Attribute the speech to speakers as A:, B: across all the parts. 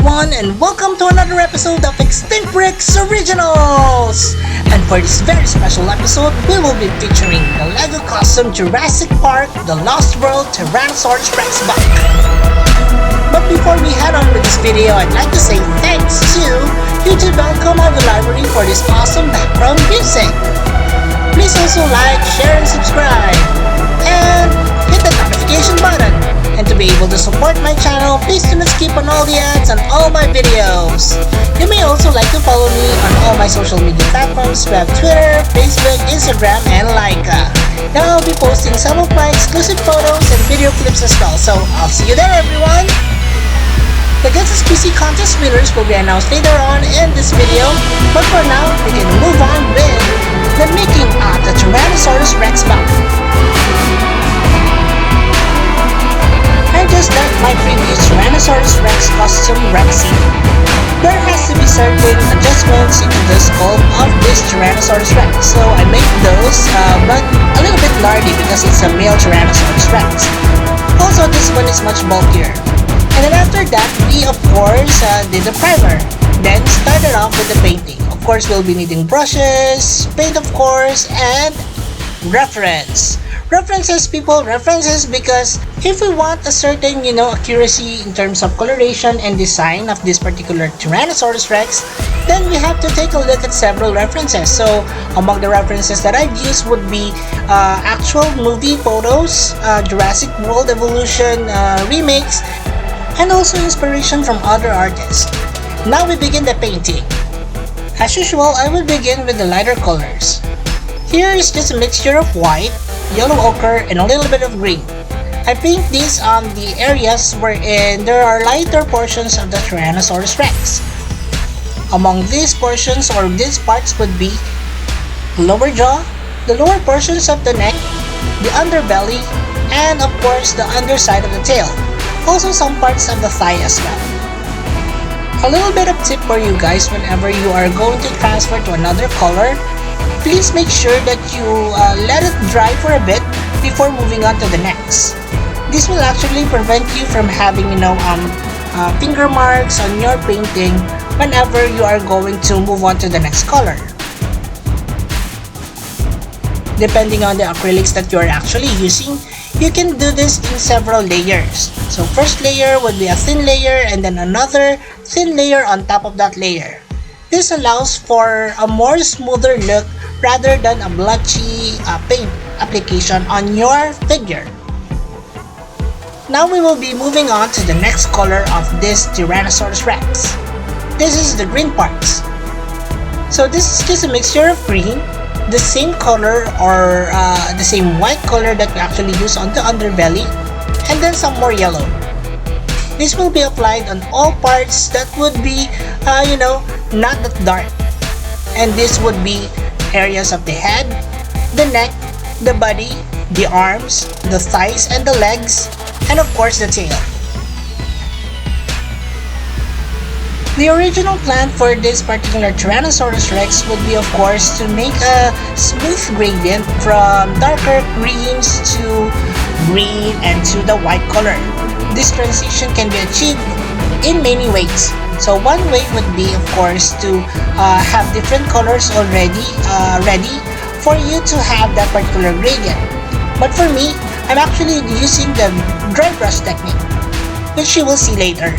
A: everyone, and welcome to another episode of Extinct Bricks Originals! And for this very special episode, we will be featuring the LEGO custom Jurassic Park The Lost World Tyrannosaurus REXBUCK. But before we head on with this video, I'd like to say thanks to YouTube.com Audio Library for this awesome background music. Please also like, share, and subscribe. And hit the notification button. And to be able to support my channel, please do not skip on all the ads on all my videos. You may also like to follow me on all my social media platforms. We have Twitter, Facebook, Instagram, and LYKA. Now I'll be posting some of my exclusive photos and video clips as well. So I'll see you there, everyone! The Guess This PC contest winners will be announced later on in this video. But for now, we can move on with the making of the Tyrannosaurus REXBUCK. I just got my previous Tyrannosaurus Rex custom Rexy. There has to be certain adjustments into the sculpt of this Tyrannosaurus Rex, so I made those, but a little bit lardy because it's a male Tyrannosaurus Rex. Also, this one is much bulkier. And then after that, we of course did the primer, then started off with the painting. Of course, we'll be needing brushes, paint of course, and reference. References, people, references, because if we want a certain, accuracy in terms of coloration and design of this particular Tyrannosaurus Rex, then we have to take a look at several references. So among the references that I've used would be actual movie photos, Jurassic World Evolution remakes, and also inspiration from other artists. Now we begin the painting. As usual, I will begin with the lighter colors. Here is just a mixture of white, yellow ochre, and a little bit of green. I paint these on the areas wherein there are lighter portions of the Tyrannosaurus Rex. Among these portions or these parts would be the lower jaw, the lower portions of the neck, the underbelly, and of course the underside of the tail. Also some parts of the thigh as well. A little bit of tip for you guys: whenever you are going to transfer to another color, please make sure that you let it dry for a bit before moving on to the next. This will actually prevent you from having, finger marks on your painting whenever you are going to move on to the next color. Depending on the acrylics that you are actually using, you can do this in several layers. So first layer would be a thin layer and then another thin layer on top of that layer. This allows for a more smoother look rather than a blotchy paint application on your figure. Now we will be moving on to the next color of this Tyrannosaurus Rex. This is the green parts. So this is just a mixture of green, the same color or the same white color that we actually use on the underbelly, and then some more yellow. This will be applied on all parts that would be, not that dark. And this would be areas of the head, the neck, the body, the arms, the thighs and the legs, and of course the tail. The original plan for this particular Tyrannosaurus Rex would be of course to make a smooth gradient from darker greens to green and to the white color. This transition can be achieved in many ways. So one way would be of course to have different colors already ready for you to have that particular gradient. But for me, I'm actually using the dry brush technique, which you will see later.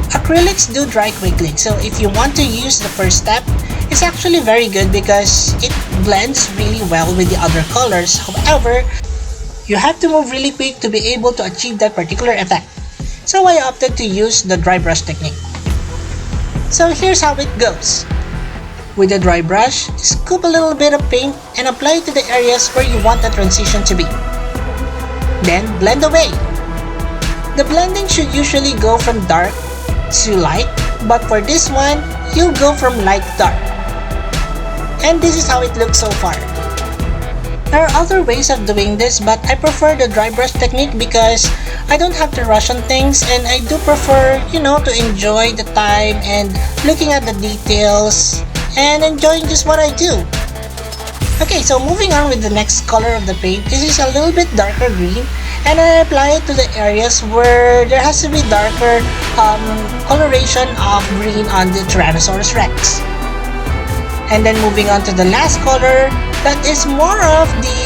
A: Acrylics do dry quickly, so if you want to use the first step, it's actually very good because it blends really well with the other colors. However, you have to move really quick to be able to achieve that particular effect. So I opted to use the dry brush technique. So here's how it goes. With the dry brush, scoop a little bit of paint and apply it to the areas where you want the transition to be. Then blend away. The blending should usually go from dark to light, but for this one, you'll go from light to dark. And this is how it looks so far. There are other ways of doing this, but I prefer the dry brush technique because I don't have to rush on things, and I do prefer, to enjoy the time and looking at the details and enjoying just what I do. Okay, so moving on with the next color of the paint. This is a little bit darker green, and I apply it to the areas where there has to be darker coloration of green on the Tyrannosaurus Rex. And then moving on to the last color, that is more of the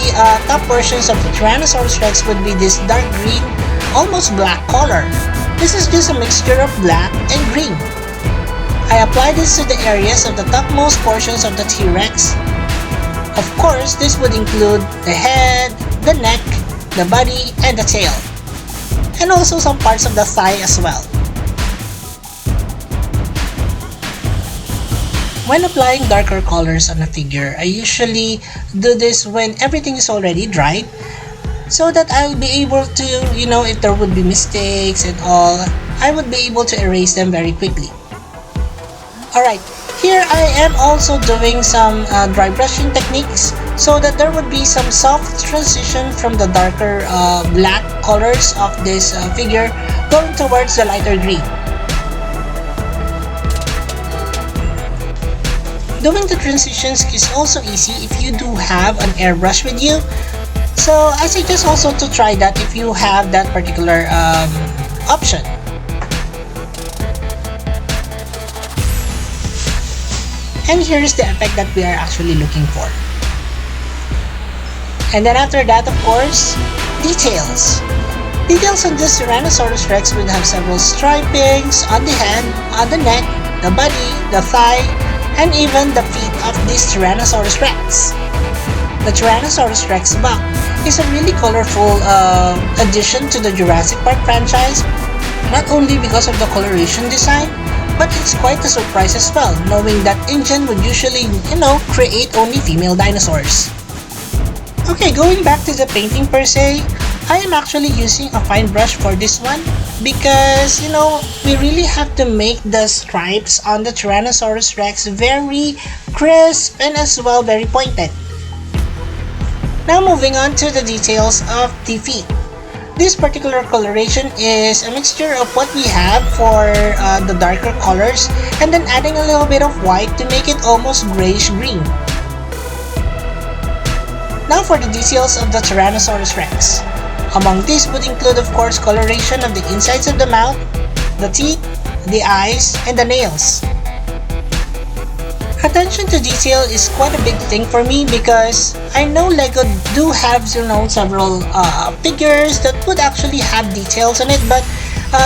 A: top portions of the Tyrannosaurus Rex would be this dark green, almost black color. This is just a mixture of black and green. I apply this to the areas of the topmost portions of the T-Rex. Of course, this would include the head, the neck, the body, and the tail. And also some parts of the thigh as well. When applying darker colors on a figure, I usually do this when everything is already dried, so that I'll be able to, if there would be mistakes and all, I would be able to erase them very quickly. Alright, here I am also doing some dry brushing techniques, so that there would be some soft transition from the darker black colors of this figure going towards the lighter green. Doing the transitions is also easy if you do have an airbrush with you. So I suggest also to try that if you have that particular option. And here is the effect that we are actually looking for. And then after that, of course, details. Details on this Tyrannosaurus Rex would have several stripings on the head, on the neck, the body, the thigh, and even the feet of this Tyrannosaurus Rex. The Tyrannosaurus REXBUCK is a really colorful addition to the Jurassic Park franchise, not only because of the coloration design, but it's quite a surprise as well, knowing that InGen would usually, create only female dinosaurs. Okay, going back to the painting per se, I am actually using a fine brush for this one because, we really have to make the stripes on the Tyrannosaurus Rex very crisp and as well very pointed. Now moving on to the details of the feet. This particular coloration is a mixture of what we have for the darker colors and then adding a little bit of white to make it almost grayish green. Now for the details of the Tyrannosaurus Rex. Among these would include, of course, coloration of the insides of the mouth, the teeth, the eyes, and the nails. Attention to detail is quite a big thing for me because I know LEGO do have, several figures that would actually have details on it, but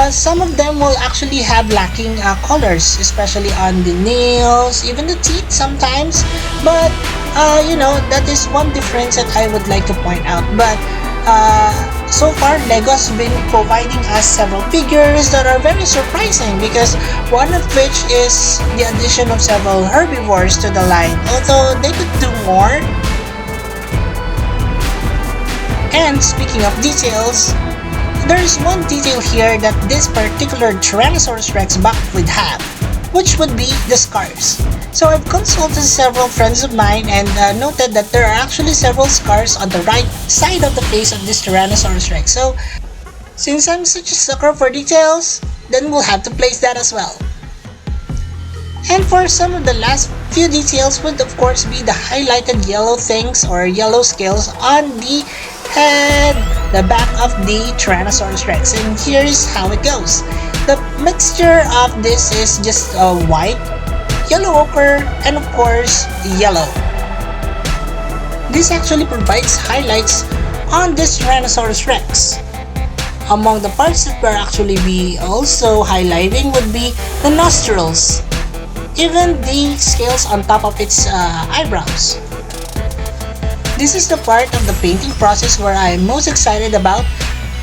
A: some of them will actually have lacking colors, especially on the nails, even the teeth sometimes. But, that is one difference that I would like to point out. But so far, LEGO has been providing us several figures that are very surprising because one of which is the addition of several herbivores to the line, although they could do more. And speaking of details, there is one detail here that this particular Tyrannosaurus REXBUCK would have, which would be the scars. So I've consulted several friends of mine and noted that there are actually several scars on the right side of the face of this Tyrannosaurus Rex. So since I'm such a sucker for details, then we'll have to place that as well. And for some of the last few details would of course be the highlighted yellow things or yellow scales on the head, the back of the Tyrannosaurus Rex. And here is how it goes. The mixture of this is just white, yellow ochre, and of course yellow. This actually provides highlights on this Tyrannosaurus Rex. Among the parts that we're actually be also highlighting would be the nostrils, even the scales on top of its eyebrows. This is the part of the painting process where I'm most excited about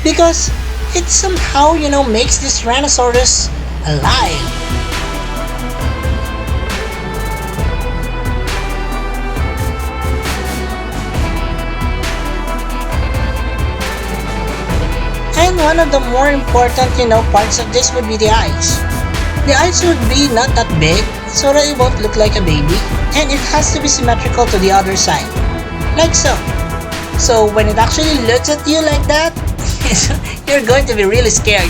A: because it somehow, makes this Tyrannosaurus alive. And one of the more important, parts of this would be the eyes. The eyes would be not that big, so that it won't look like a baby, and it has to be symmetrical to the other side, like so. So when it actually looks at you like that, you're going to be really scared.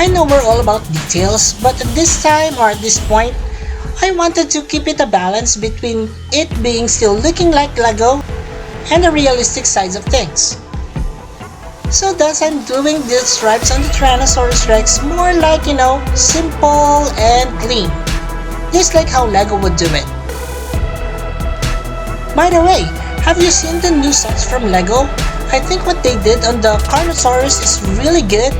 A: I know we're all about details, but at this time or at this point, I wanted to keep it a balance between it being still looking like Lego and the realistic sides of things. So thus I'm doing the stripes on the Tyrannosaurus Rex more like, simple and clean. Just like how Lego would do it. By the way, have you seen the new sets from Lego? I think what they did on the Carnosaurus is really good,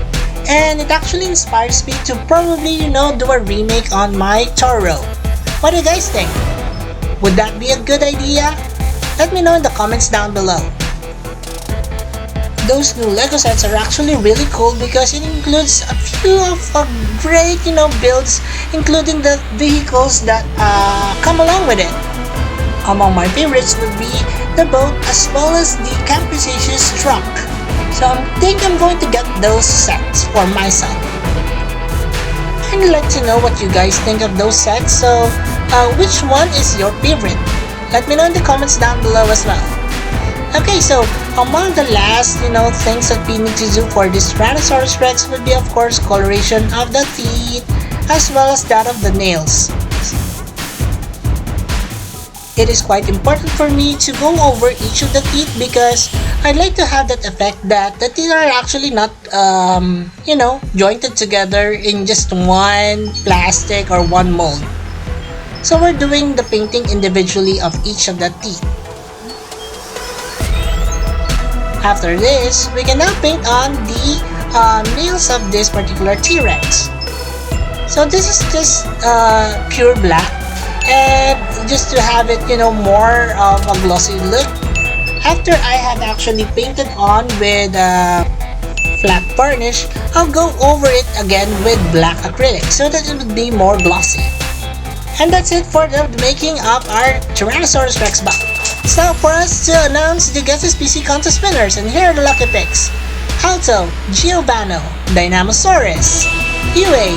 A: and it actually inspires me to probably, do a remake on my Toro. What do you guys think? Would that be a good idea? Let me know in the comments down below. Those new Lego sets are actually really cool because it includes a few of great, builds, including the vehicles that come along with it. Among my favorites would be the boat as well as the Campusicious truck. So I think I'm going to get those sets for myself. I'd like to know what you guys think of those sets, so which one is your favorite? Let me know in the comments down below as well. Okay, so among the last, things that we need to do for this Tyrannosaurus Rex would be of course coloration of the teeth as well as that of the nails. It is quite important for me to go over each of the teeth because I'd like to have that effect that the teeth are actually not, jointed together in just one plastic or one mold. So we're doing the painting individually of each of the teeth. After this, we can now paint on the nails of this particular T-Rex. So this is just pure black. And just to have it, more of a glossy look. After I have actually painted on with flat varnish, I'll go over it again with black acrylic so that it would be more glossy. And that's it for the making of our Tyrannosaurus Rex buck. It's now for us to announce the Guess This PC contest winners, and here are the lucky picks. Alto, Giovanni, Dinosaurus, UA,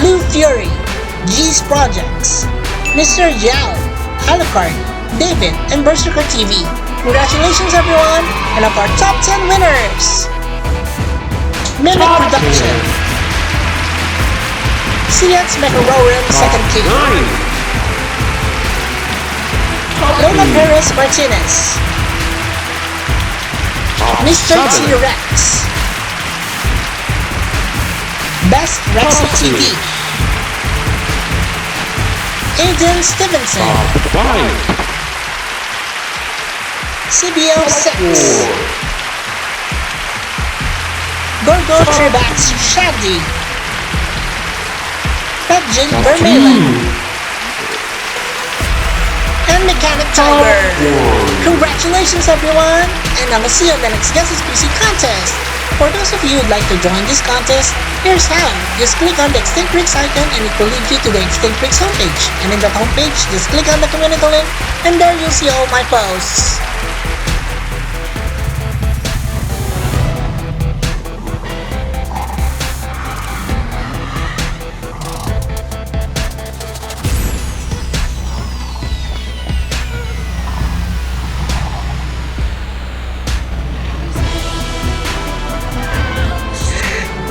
A: Blue Fury, G's Projects, Mr. Yao, Alucard, David, and Berserker TV. Congratulations everyone! And of our top 10 winners! Mimic Production, CX Mecharorum 2nd King, Lola Perez Martinez, Mr. T-Rex, Best Rexy TV, Aiden Stevenson, CBO 6, Gorgo Tribax Shaggy, Pepjin Vermeulen, and Mechanic Tiger. Congratulations everyone, and I will see you on the next Guess This PC contest. For those of you who'd like to join this contest, here's how. Just click on the Extinct Bricks icon and it will lead you to the Extinct Bricks homepage. And in that homepage, just click on the community link and there you'll see all my posts.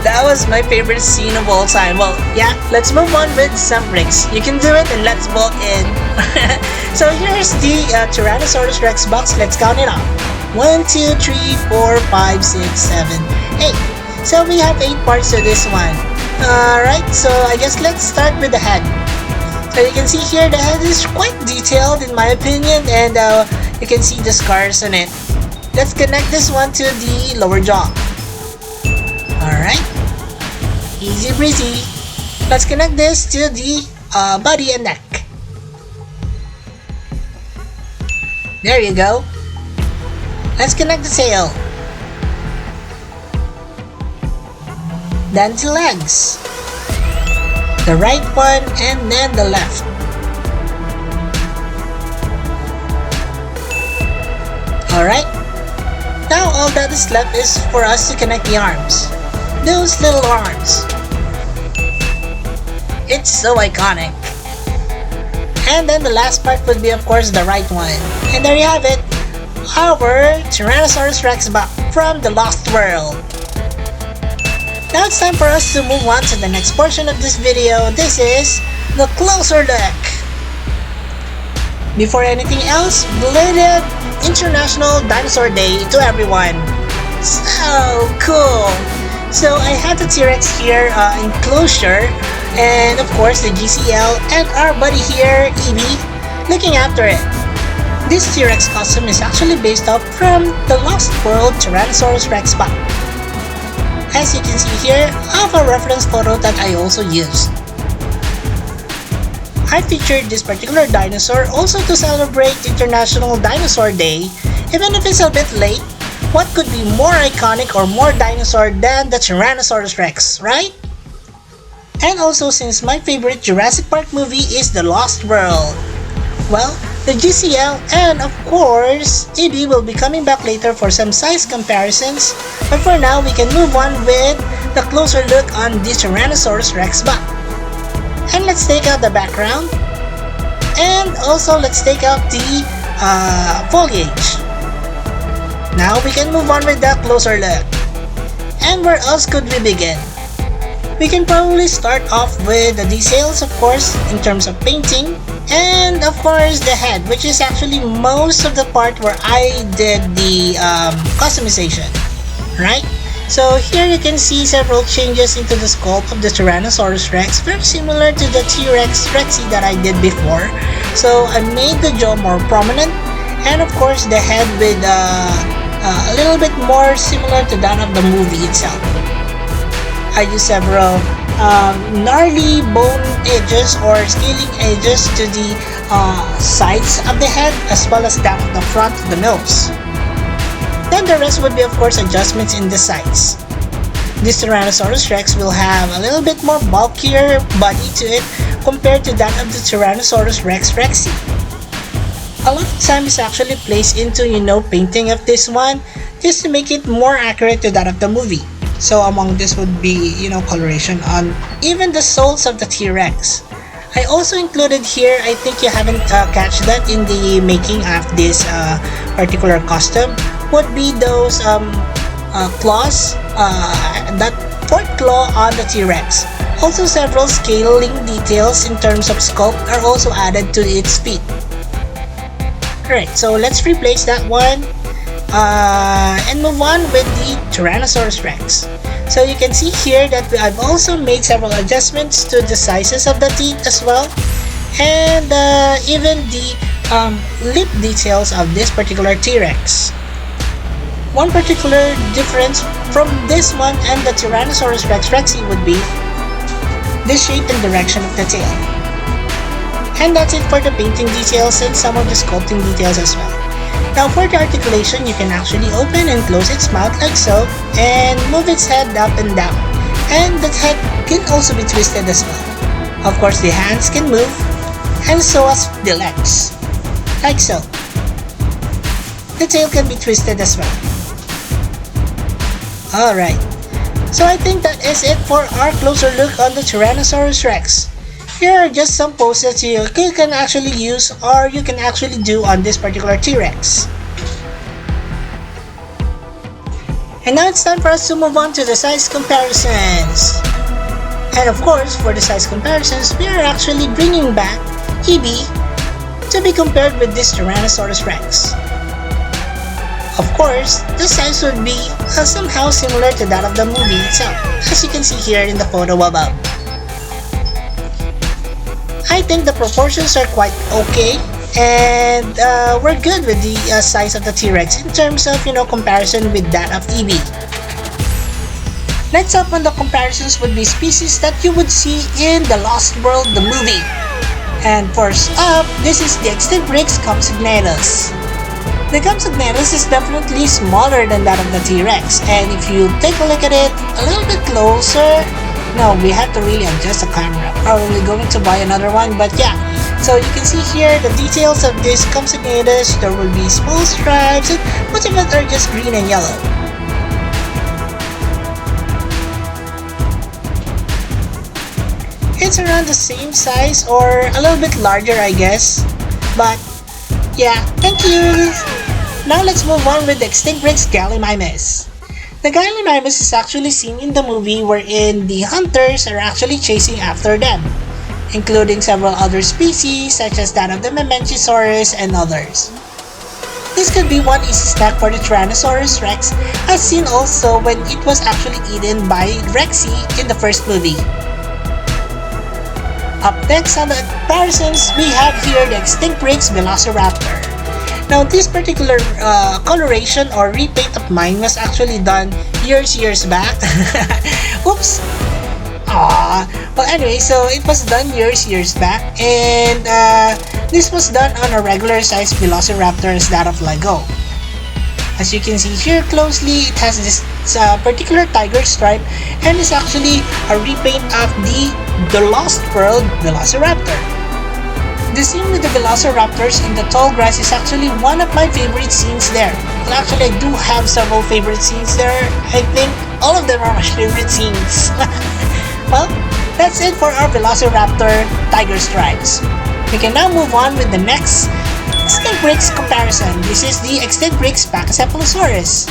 A: That was my favorite scene of all time. Well, yeah, let's move on with some bricks. You can do it and let's bolt in. So here's the Tyrannosaurus Rex box. Let's count it out. 1, 2, 3, 4, 5, 6, 7, 8. So we have 8 parts to this one. Alright, so I guess let's start with the head. So you can see here the head is quite detailed in my opinion, and you can see the scars on it. Let's connect this one to the lower jaw. Alright, easy breezy. Let's connect this to the body and neck. There you go. Let's connect the tail. Then the legs. The right one and then the left. Alright. Now all that is left is for us to connect the arms. Those little arms. It's so iconic. And then the last part would be of course the right one. And there you have it. Our Tyrannosaurus Rex buck from the Lost World. Now it's time for us to move on to the next portion of this video. This is the closer look. Before anything else, belated International Dinosaur Day to everyone. So cool! So I have the T-Rex here enclosure, and of course the GCL and our buddy here, EB, looking after it. This T-Rex costume is actually based off from the Lost World Tyrannosaurus REXBUCK. As you can see here, I have a reference photo that I also used. I featured this particular dinosaur also to celebrate International Dinosaur Day. Even if it's a bit late, what could be more iconic or more dinosaur than the Tyrannosaurus Rex, right? And also, since my favorite Jurassic Park movie is The Lost World, well, the GCL and of course EB will be coming back later for some size comparisons, but for now we can move on with the closer look on the Tyrannosaurus REXBUCK. And let's take out the background, and also let's take out the foliage. Now we can move on with that closer look. And where else could we begin? We can probably start off with the details, of course, in terms of painting, and of course the head, which is actually most of the part where I did the customization, right? So here you can see several changes into the sculpt of the Tyrannosaurus Rex, very similar to the T-Rex Rexy that I did before. So I made the jaw more prominent, and of course the head with a little bit more similar to that of the movie itself. I used several gnarly bone edges or scaling edges to the sides of the head, as well as that of the front of the nose. Then the rest would be of course adjustments in the sides. This Tyrannosaurus Rex will have a little bit more bulkier body to it compared to that of the Tyrannosaurus Rex Rexy. A lot of time is actually placed into painting of this one just to make it more accurate to that of the movie. So among this would be coloration on even the soles of the T-Rex. I also included here, I think you haven't catch that in the making of this particular costume, would be those claws, that fourth claw on the T-Rex. Also several scaling details in terms of sculpt are also added to its feet. Alright, so let's replace that one and move on with the Tyrannosaurus Rex. So you can see here that I've also made several adjustments to the sizes of the teeth as well, and even the lip details of this particular T-Rex. One particular difference from this one and the Tyrannosaurus Rex Rexy would be the shape and direction of the tail. And that's it for the painting details and some of the sculpting details as well. Now for the articulation, you can actually open and close its mouth like so, and move its head up and down. And the head can also be twisted as well. Of course the hands can move, and so as the legs, like so. The tail can be twisted as well. Alright, so I think that is it for our closer look on the Tyrannosaurus Rex. Here are just some poses you can actually use or you can actually do on this particular T-Rex. And now it's time for us to move on to the size comparisons. And of course, for the size comparisons, we are actually bringing back EB to be compared with this Tyrannosaurus Rex. Of course, the size would be somehow similar to that of the movie itself, as you can see here in the photo above. I think the proportions are quite okay, and we're good with the size of the T-Rex in terms of comparison with that of EB. Next up on the comparisons would be species that you would see in The Lost World, the movie. And first up, this is the extinct Rex Compsognathus. The Compsognathus is definitely smaller than that of the T-Rex, and if you take a look at it a little bit closer, no, we have to really adjust the camera. Probably going to buy another one, but yeah. So you can see here the details of this Compsognathus. There will be small stripes, and most of it are just green and yellow. It's around the same size or a little bit larger, I guess. But yeah, thank you! Now let's move on with the extinct Rex Gallimimus. The Gallimimus is actually seen in the movie wherein the hunters are actually chasing after them. including several other species such as that of the Mamenchisaurus and others. This could be one easy snack for the Tyrannosaurus Rex, as seen also when it was actually eaten by Rexy in the first movie. Up next on the comparisons, we have here the Extinct Rex Velociraptor. Now this particular coloration or repaint of mine was actually done years back. Oops! Well anyway, so it was done years back, and this was done on a regular size Velociraptor as that of LYKA. As you can see here closely, it has this particular tiger stripe and is actually a repaint of the Lost World Velociraptor. The scene with the Velociraptors in the tall grass is actually one of my favorite scenes there. Well, actually, I do have several favorite scenes there. I think all of them are my favorite scenes. Well, that's it for our Velociraptor tiger stripes. We can now move on with the next Extinct Rex comparison. This is the Extinct Rex Pachycephalosaurus.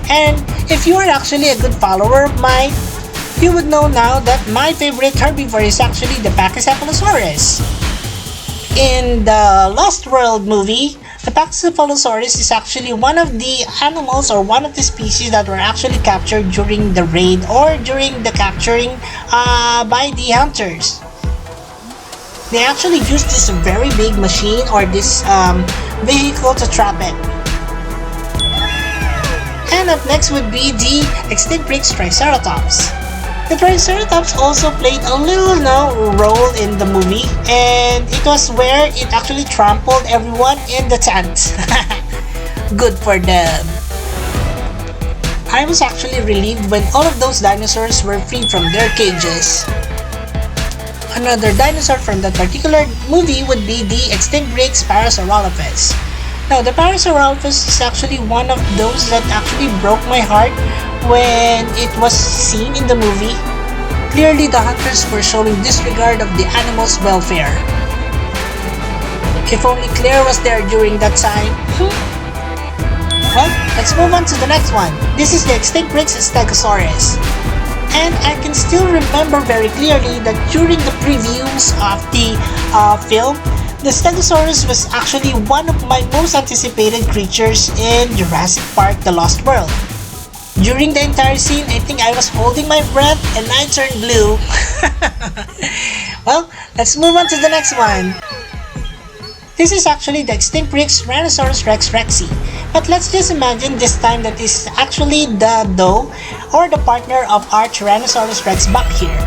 A: And if you are actually a good follower of mine, you would know now that my favorite herbivore is actually the Pachycephalosaurus. In the Lost World movie, the Pachycephalosaurus is actually one of the animals or one of the species that were actually captured during the raid or during the capturing by the hunters. They actually used this very big machine or this vehicle to trap it. And up next would be the Extinct Rex Triceratops. The Triceratops also played a little role in the movie, and it was where it actually trampled everyone in the tent. Good for them. I was actually relieved when all of those dinosaurs were freed from their cages. Another dinosaur from that particular movie would be the Extinct Rex Parasaurolophus. Now, the Parasaurolophus is actually one of those that actually broke my heart when it was seen in the movie. Clearly, the hunters were showing disregard of the animal's welfare. If only Claire was there during that time. Well, let's move on to the next one. This is the Extinct Rex Stegosaurus. And I can still remember very clearly that during the previews of the film, the Stegosaurus was actually one of my most anticipated creatures in Jurassic Park: The Lost World. During the entire scene, I think I was holding my breath and I turned blue. Well, let's move on to the next one. This is actually the Extinct Rex Tyrannosaurus Rex Rexy. But let's just imagine this time that is actually the doe or the partner of our Tyrannosaurus REXBUCK here.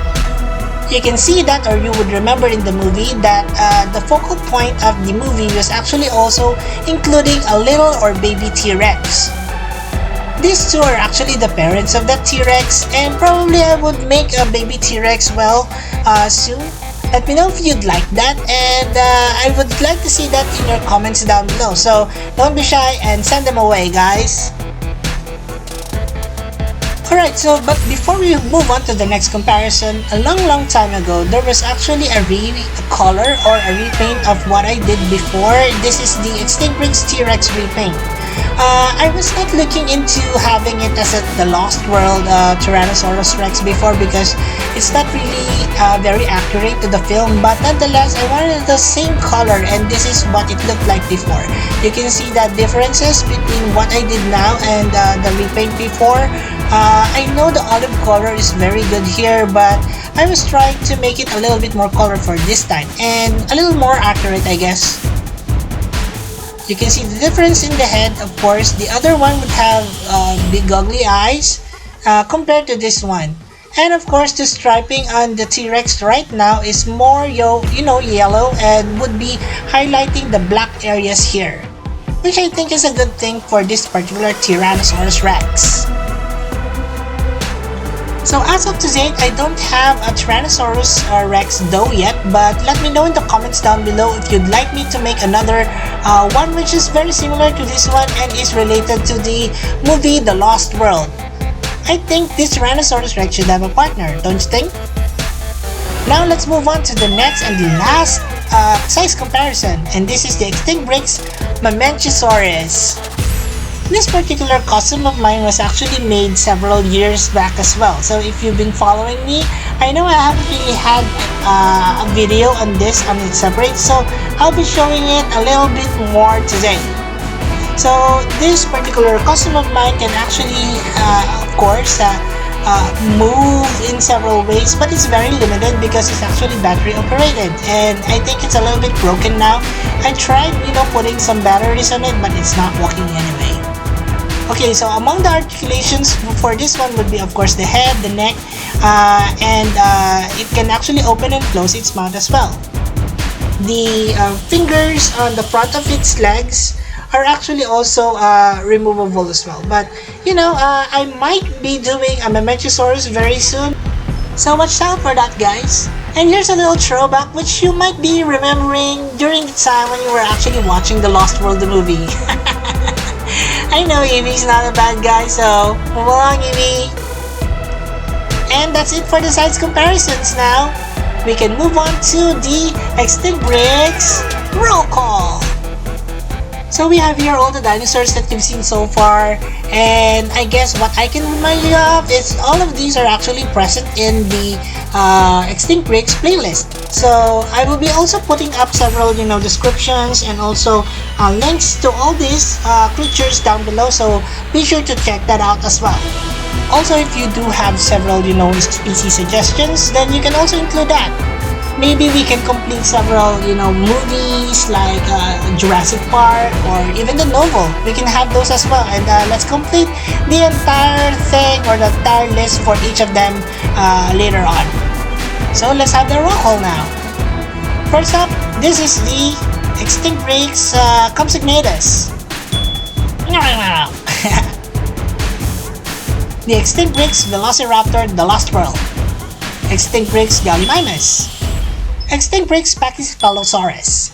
A: You can see that, or you would remember in the movie that the focal point of the movie was actually also including a little or baby T-Rex. These two are actually the parents of that T-Rex, and probably I would make a baby T-Rex soon. Let me know if you'd like that, and I would like to see that in your comments down below. So don't be shy and send them away, guys. Alright, but before we move on to the next comparison, a long time ago, there was actually a color or a repaint of what I did before. This is the Extinct Rex T-Rex repaint. I was not looking into having it as the Lost World Tyrannosaurus Rex before because it's not really very accurate to the film, but nonetheless I wanted the same color, and this is what it looked like before. You can see the differences between what I did now and the repaint before. I know the olive color is very good here, but I was trying to make it a little bit more colorful this time and a little more accurate, I guess. You can see the difference in the head. Of course, the other one would have big goggly eyes compared to this one. And of course, the striping on the T-Rex right now is more yellow and would be highlighting the black areas here, which I think is a good thing for this particular Tyrannosaurus Rex. So as of today, I don't have a Tyrannosaurus Rex doe yet, but let me know in the comments down below if you'd like me to make another one which is very similar to this one and is related to the movie The Lost World. I think this Tyrannosaurus Rex should have a partner, don't you think? Now let's move on to the next and the last size comparison, and this is the Extinct Rex Mamenchisaurus. This particular costume of mine was actually made several years back as well. So if you've been following me, I know I haven't really had a video on this on its separate, so I'll be showing it a little bit more today. So this particular costume of mine can actually, of course, move in several ways, but it's very limited because it's actually battery operated, and I think it's a little bit broken now. I tried, putting some batteries on it, but it's not working anyway. Okay, so among the articulations for this one would be, of course, the head, the neck, and it can actually open and close its mouth as well. The fingers on the front of its legs are actually also removable as well. But, I might be doing a Mamentosaurus very soon. So watch out for that, guys. And here's a little throwback which you might be remembering during the time when you were actually watching the Lost World movie. I know Evie's not a bad guy, so move along, Evie. And that's it for the size comparisons now. We can move on to the Extinct Bricks roll call. So we have here all the dinosaurs that we've seen so far, and I guess what I can remind you of is all of these are actually present in the Extinct Bricks playlist. So I will be also putting up several descriptions and also links to all these creatures down below, so be sure to check that out as well. Also, if you do have several species suggestions, then you can also include that. Maybe we can complete several movies like Jurassic Park or even the novel. We can have those as well, and let's complete the entire thing or the entire list for each of them later on. So let's have the roll call now. First up, this is the Extinct Bricks Compsognathus. The Extinct Bricks Velociraptor The Lost World. Extinct Bricks Gallimimus. Extinct Bricks Pachycephalosaurus.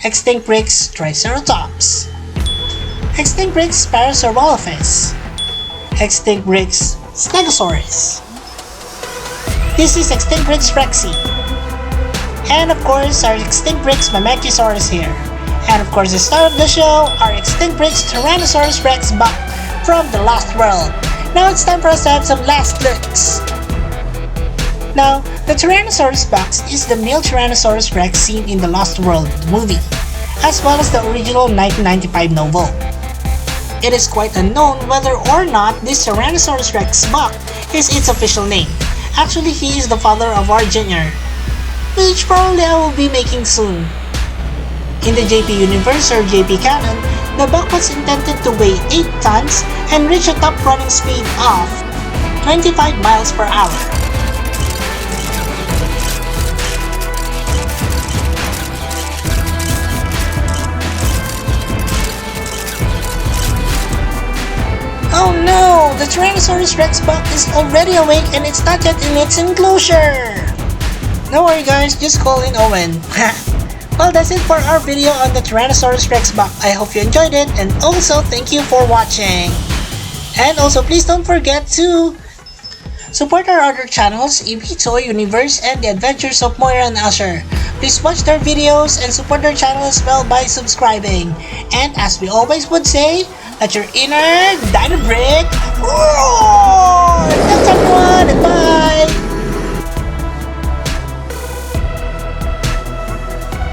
A: Extinct Bricks Triceratops. Extinct Bricks Parasaurolophus. Extinct Bricks Stegosaurus. This is Extinct Bricks Rexy. And of course, our Extinct Bricks Mamentosaurus here. And of course, the star of the show, our Extinct Bricks Tyrannosaurus REXBUCK from the Lost World. Now it's time for us to have some last looks. Now, the Tyrannosaurus Rex is the male Tyrannosaurus Rex seen in the Lost World movie, as well as the original 1995 novel. It is quite unknown whether or not this Tyrannosaurus Rex Buck is its official name. Actually, he is the father of our Junior, which probably I will be making soon. In the JP universe or JP canon, the buck was intended to weigh 8 tons and reach a top running speed of 25 miles per hour. Oh no! The Tyrannosaurus Rex Buck is already awake and it's not yet in its enclosure! Don't worry guys, just call in Owen. Well, that's it for our video on the Tyrannosaurus Rex Buck. I hope you enjoyed it, and also thank you for watching. And also please don't forget to support our other channels, EB Toy Universe and The Adventures of Moira and Usher. Please watch their videos and support their channel as well by subscribing. And as we always would say, let your inner Dino Brick roar! Thanks everyone, and bye!